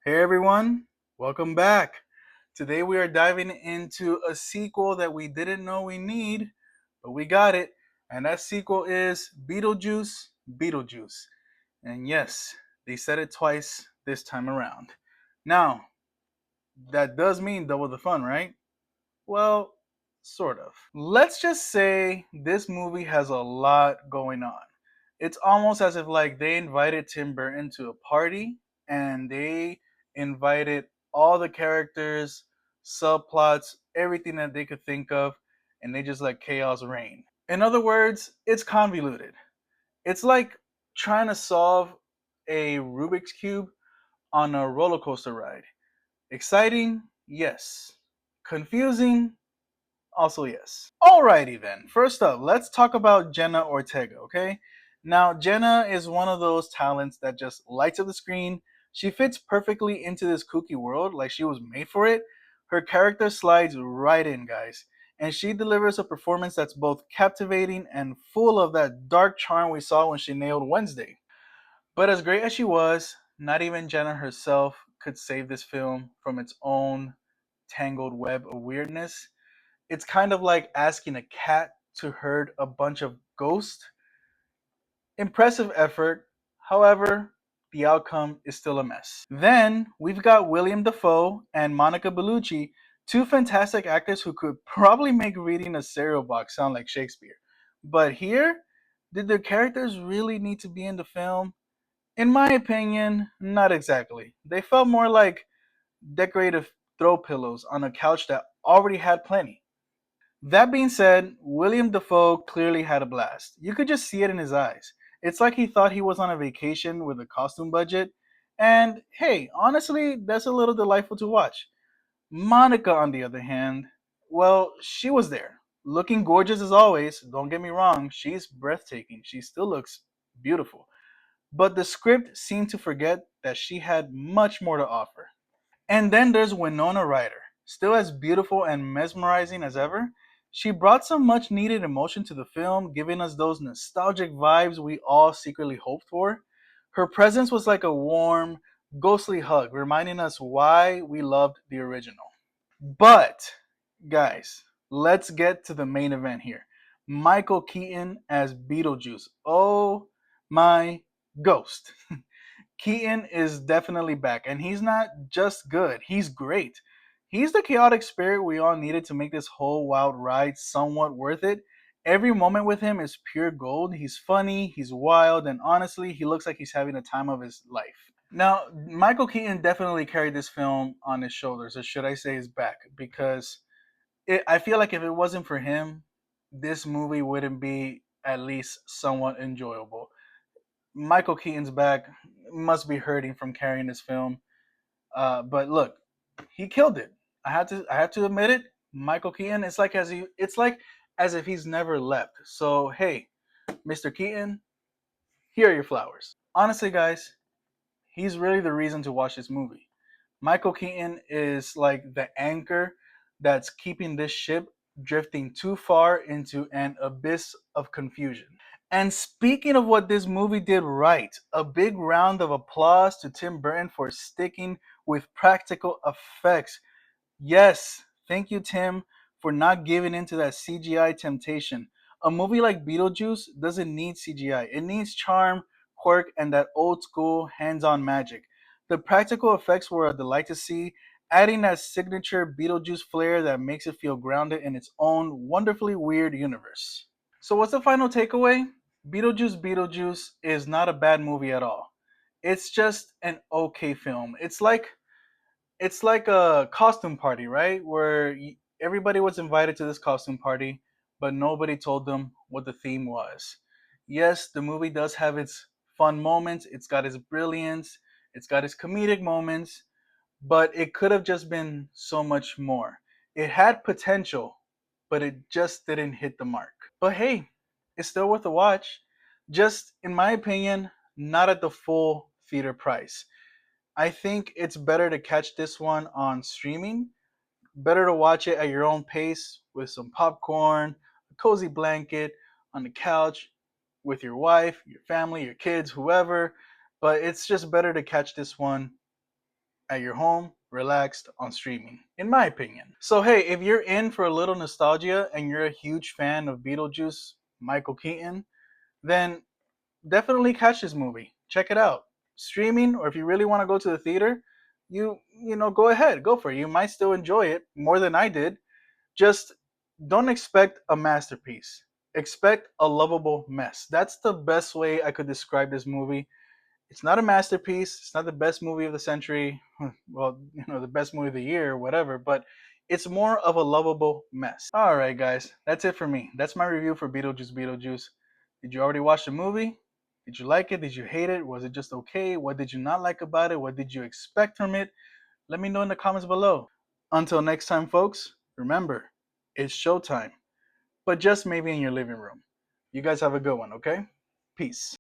Hey everyone, welcome back. Today we are diving into a sequel that we didn't know we need, but we got it. And that sequel is Beetlejuice, Beetlejuice. And yes, they said it twice this time around. Now, that does mean double the fun, right? Well, sort of. Let's just say this movie has a lot going on. It's almost as if like they invited Tim Burton to a party and they invited all the characters, subplots, everything that they could think of, and they just let chaos reign. In other words, it's convoluted. It's like trying to solve a Rubik's Cube on a roller coaster ride. Exciting? Yes. Confusing? Also, yes. Alrighty then. First up, let's talk about Jenna Ortega, okay? Now, Jenna is one of those talents that just lights up the screen. She fits perfectly into this kooky world, like she was made for it. Her character slides right in, guys. And she delivers a performance that's both captivating and full of that dark charm we saw when she nailed Wednesday. But as great as she was, not even Jenna herself could save this film from its own tangled web of weirdness. It's kind of like asking a cat to herd a bunch of ghosts. Impressive effort, however, the outcome is still a mess. Then we've got William Dafoe and Monica Bellucci, two fantastic actors who could probably make reading a cereal box sound like Shakespeare. But here, did the characters really need to be in the film? In my opinion, not exactly. They felt more like decorative throw pillows on a couch that already had plenty. That being said, William Dafoe clearly had a blast. You could just see it in his eyes. It's like he thought he was on a vacation with a costume budget. And hey, honestly, that's a little delightful to watch. Monica, on the other hand, well, she was there. Looking gorgeous as always, don't get me wrong, she's breathtaking. She still looks beautiful. But the script seemed to forget that she had much more to offer. And then there's Winona Ryder, still as beautiful and mesmerizing as ever. She brought some much needed emotion to the film, giving us those nostalgic vibes we all secretly hoped for. Her presence was like a warm, ghostly hug, reminding us why we loved the original. But, guys, let's get to the main event here. Michael Keaton as Beetlejuice. Oh my ghost. Keaton is definitely back, and he's not just good, he's great. He's the chaotic spirit we all needed to make this whole wild ride somewhat worth it. Every moment with him is pure gold. He's funny, he's wild, and honestly, he looks like he's having the time of his life. Now, Michael Keaton definitely carried this film on his shoulders, or should I say his back, because I feel like if it wasn't for him, this movie wouldn't be at least somewhat enjoyable. Michael Keaton's back must be hurting from carrying this film. But look, he killed it. I have to admit it. Michael Keaton, it's like as if he's never left. So hey, Mr. Keaton, here are your flowers. Honestly, guys, he's really the reason to watch this movie. Michael Keaton is like the anchor that's keeping this ship drifting too far into an abyss of confusion. And speaking of what this movie did right, a big round of applause to Tim Burton for sticking with practical effects. Yes, thank you, Tim, for not giving into that CGI temptation. A movie like Beetlejuice doesn't need CGI, it needs charm, quirk, and that old school hands on magic. The practical effects were a delight to see, adding that signature Beetlejuice flair that makes it feel grounded in its own wonderfully weird universe. So, what's the final takeaway? Beetlejuice is not a bad movie at all. It's just an okay film. It's like a costume party, right? Where everybody was invited to this costume party, but nobody told them what the theme was. Yes, the movie does have its fun moments, it's got its brilliance, it's got its comedic moments, but it could have just been so much more. It had potential, but it just didn't hit the mark. But hey, it's still worth a watch. Just, in my opinion, not at the full theater price. I think it's better to catch this one on streaming. Better to watch it at your own pace with some popcorn, a cozy blanket, on the couch with your wife, your family, your kids, whoever. But it's just better to catch this one at your home, relaxed on streaming, in my opinion. So, hey, if you're in for a little nostalgia and you're a huge fan of Beetlejuice, Michael Keaton, then definitely catch this movie. Check it out. Streaming, or if you really want to go to the theater, go ahead, go for it. You might still enjoy it more than I did. Just don't expect a masterpiece. Expect a lovable mess. That's the best way I could describe this movie. It's not a masterpiece. It's not the best movie of the century. Well, the best movie of the year or whatever, but it's more of a lovable mess. All right, guys, that's it for me. That's my review for Beetlejuice Beetlejuice. Did you already watch the movie? Did you like it? Did you hate it? Was it just okay? What did you not like about it? What did you expect from it? Let me know in the comments below. Until next time, folks, remember, it's showtime, but just maybe in your living room. You guys have a good one, okay? Peace.